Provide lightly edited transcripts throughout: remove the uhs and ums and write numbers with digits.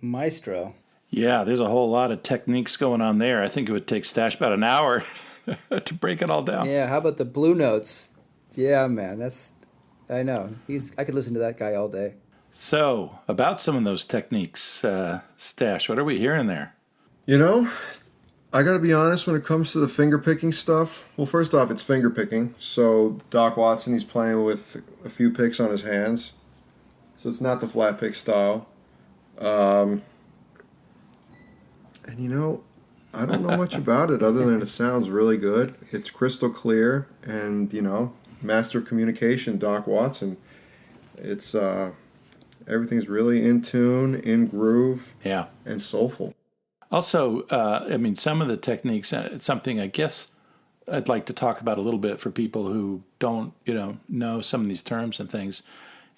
Maestro. Yeah, there's a whole lot of techniques going on there. I think it would take Stash about an hour to break it all down. Yeah, how about the blue notes? Yeah, man, I know. I could listen to that guy all day. So, about some of those techniques, Stash, what are we hearing there? You know, I got to be honest when it comes to the finger picking stuff. Well, first off, it's finger picking. So Doc Watson, he's playing with a few picks on his hands. So it's not the flat pick style. And I don't know much about it other than it sounds really good. It's crystal clear and, master of communication, Doc Watson. It's everything's really in tune, in groove, Yeah. and soulful. Also, some of the techniques, it's something I guess I'd like to talk about a little bit for people who don't, know some of these terms and things.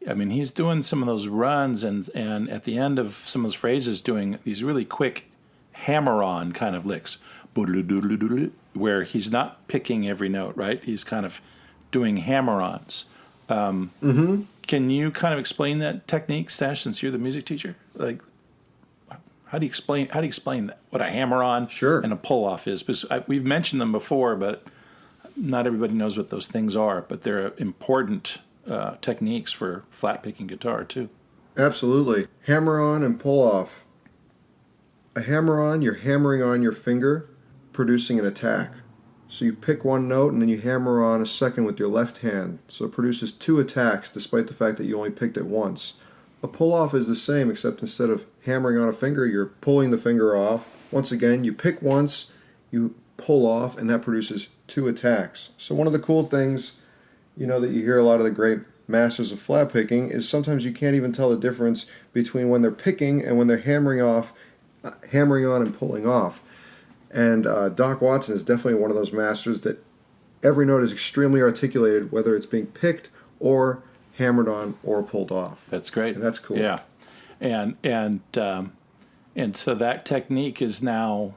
I mean, he's doing some of those runs and at the end of some of those phrases doing these really quick hammer-on kind of licks, where he's not picking every note, right? He's kind of doing hammer-ons. Can you kind of explain that technique, Stash, since you're the music teacher? Like, how do you explain that, what a hammer-on Sure. and a pull-off is? Because we've mentioned them before, but not everybody knows what those things are. But they're important techniques for flat-picking guitar, too. Absolutely. Hammer-on and pull-off. A hammer-on, you're hammering on your finger, producing an attack. So you pick one note and then you hammer on a second with your left hand. So it produces two attacks despite the fact that you only picked it once. A pull-off is the same, except instead of hammering on a finger, you're pulling the finger off. Once again, you pick once, you pull off, and that produces two attacks. So one of the cool things, that you hear a lot of the great masters of flat picking is sometimes you can't even tell the difference between when they're picking and when they're hammering on and pulling off. And Doc Watson is definitely one of those masters that every note is extremely articulated, whether it's being picked or hammered on or pulled off. That's great. And that's cool. Yeah, and so that technique is now,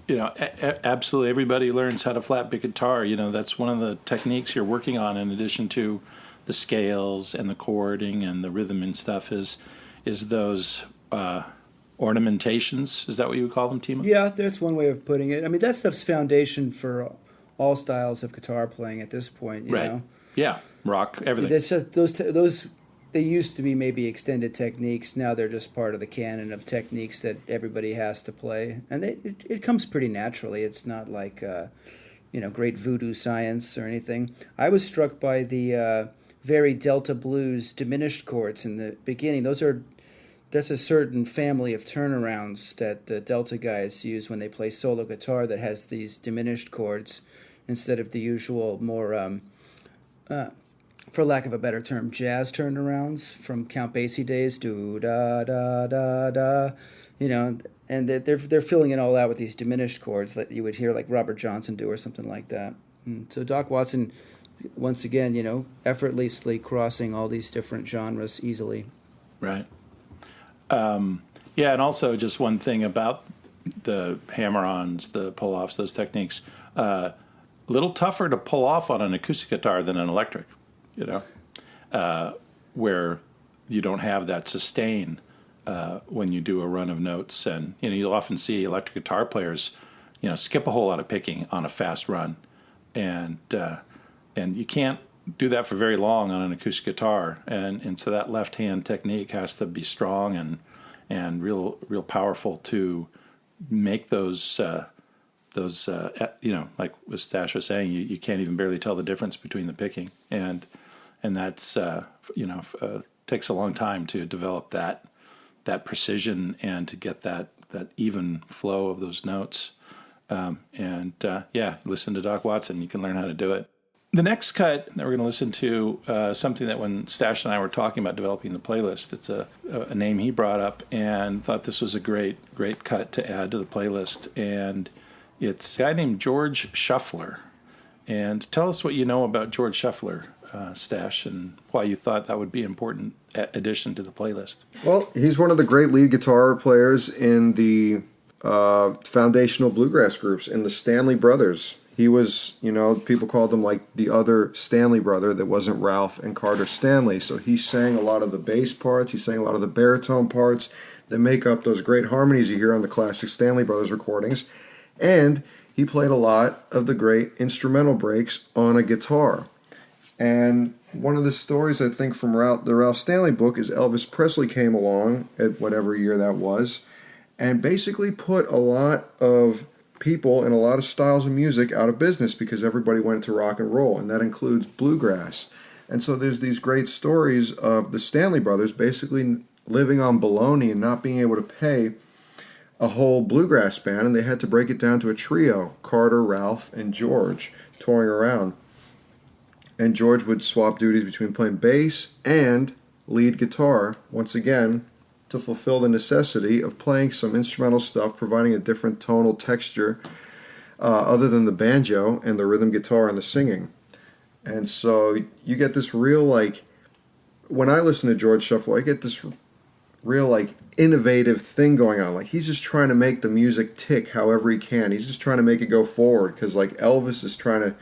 absolutely everybody learns how to flat pick guitar. That's one of the techniques you're working on in addition to the scales and the chording and the rhythm and stuff. Is those ornamentations? Is that what you would call them, Timo? Yeah, that's one way of putting it. I mean, that stuff's foundation for all styles of guitar playing at this point. You know? Yeah, rock, everything. That's just, those they used to be maybe extended techniques. Now they're just part of the canon of techniques that everybody has to play, and it comes pretty naturally. It's not like great voodoo science or anything. I was struck by the very Delta blues diminished chords in the beginning. That's a certain family of turnarounds that the Delta guys use when they play solo guitar that has these diminished chords instead of the usual more, for lack of a better term, jazz turnarounds from Count Basie days. Do da da da da, and they're filling it all out with these diminished chords that you would hear like Robert Johnson do or something like that. And so Doc Watson, once again, effortlessly crossing all these different genres easily. Right. And also just one thing about the hammer-ons, the pull-offs, those techniques, a little tougher to pull off on an acoustic guitar than an electric, where you don't have that sustain when you do a run of notes. And, you'll often see electric guitar players, skip a whole lot of picking on a fast run. And you can't do that for very long on an acoustic guitar, and so that left hand technique has to be strong and real powerful to make those like what Stash was saying, you can't even barely tell the difference between the picking, and that's takes a long time to develop that precision and to get that even flow of those notes, listen to Doc Watson, you can learn how to do it. The next cut that we're going to listen to, something that when Stash and I were talking about developing the playlist, it's a name he brought up and thought this was a great cut to add to the playlist. And it's a guy named George Shuffler. And tell us what you know about George Shuffler, Stash, and why you thought that would be an important addition to the playlist. Well, he's one of the great lead guitar players in the foundational bluegrass groups in the Stanley Brothers. He was, people called him like the other Stanley brother that wasn't Ralph and Carter Stanley. So he sang a lot of the bass parts. He sang a lot of the baritone parts. that make up those great harmonies you hear on the classic Stanley Brothers recordings. And he played a lot of the great instrumental breaks on a guitar. And one of the stories, I think, from the Ralph Stanley book is Elvis Presley came along at whatever year that was and basically put a lot of people and a lot of styles of music out of business because everybody went into rock and roll, and that includes bluegrass. And so there's these great stories of the Stanley Brothers basically living on baloney and not being able to pay a whole bluegrass band, and they had to break it down to a trio, Carter, Ralph, and George, touring around. And George would swap duties between playing bass and lead guitar, once again, to fulfill the necessity of playing some instrumental stuff, providing a different tonal texture other than the banjo and the rhythm guitar and the singing. And so you get this real, like, when I listen to George Shuffler, I get this real, like, innovative thing going on. Like, he's just trying to make the music tick however he can. He's just trying to make it go forward because, like, Elvis is trying to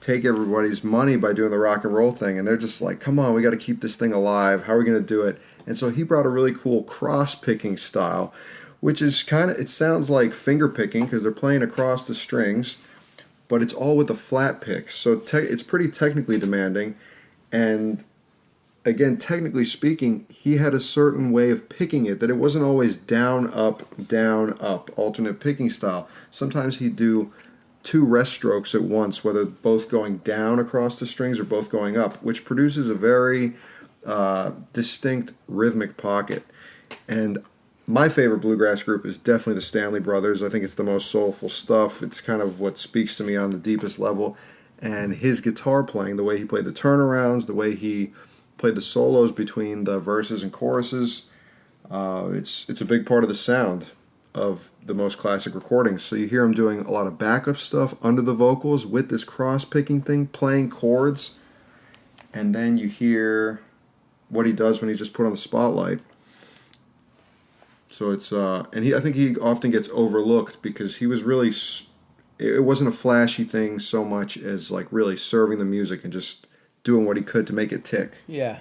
take everybody's money by doing the rock and roll thing, and they're just like, come on, we got to keep this thing alive. How are we going to do it? And so he brought a really cool cross-picking style, which is kind of, it sounds like finger picking because they're playing across the strings, but it's all with the flat picks. So it's pretty technically demanding, and again, technically speaking, he had a certain way of picking it, that it wasn't always down, up, alternate picking style. Sometimes he'd do 2 rest strokes at once, whether both going down across the strings or both going up, which produces a very distinct rhythmic pocket. And my favorite bluegrass group is definitely the Stanley Brothers. I think it's the most soulful stuff. It's kind of what speaks to me on the deepest level. And his guitar playing, the way he played the turnarounds, the way he played the solos between the verses and choruses, it's a big part of the sound of the most classic recordings. So you hear him doing a lot of backup stuff under the vocals with this cross-picking thing, playing chords, and then you hear what he does when he's just put on the spotlight. So it's and I think he often gets overlooked because he was really, it wasn't a flashy thing so much as like really serving the music and just doing what he could to make it tick. Yeah.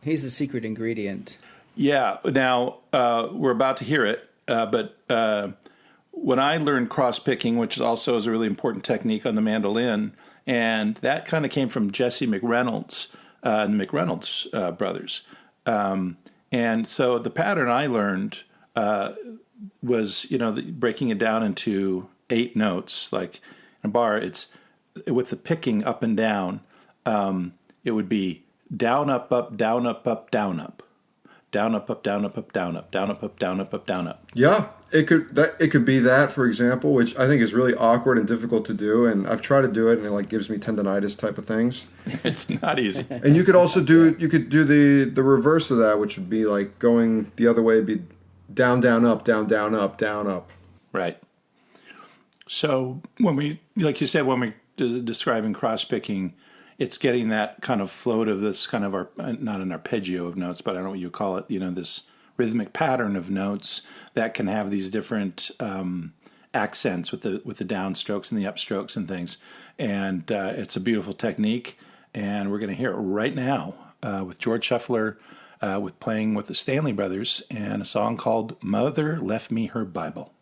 He's the secret ingredient. Yeah. Now, we're about to hear it, but when I learned cross-picking, which also is a really important technique on the mandolin, and that kind of came from Jesse McReynolds and the McReynolds brothers. And so the pattern I learned was, breaking it down into 8 notes. Like in a bar, it's with the picking up and down. It would be down, up, up, down, up, up, down, up. Down, up, up, down, up, up, down, up, down, up, up, down, up, up, down, up. Yeah, it could be that, for example, which I think is really awkward and difficult to do, and I've tried to do it, and it like gives me tendonitis type of things. It's not easy. And you could also do the reverse of that, which would be like going the other way, be down, down, up, down, down, up, down, up. Right. So when we, like you said, when we're describing cross-picking, it's getting that kind of float of this kind of, not an arpeggio of notes, but I don't know what you call it, this rhythmic pattern of notes that can have these different accents with the downstrokes and the upstrokes and things. And it's a beautiful technique, and we're going to hear it right now with George Shuffler with playing with the Stanley Brothers and a song called Mother Left Me Her Bible.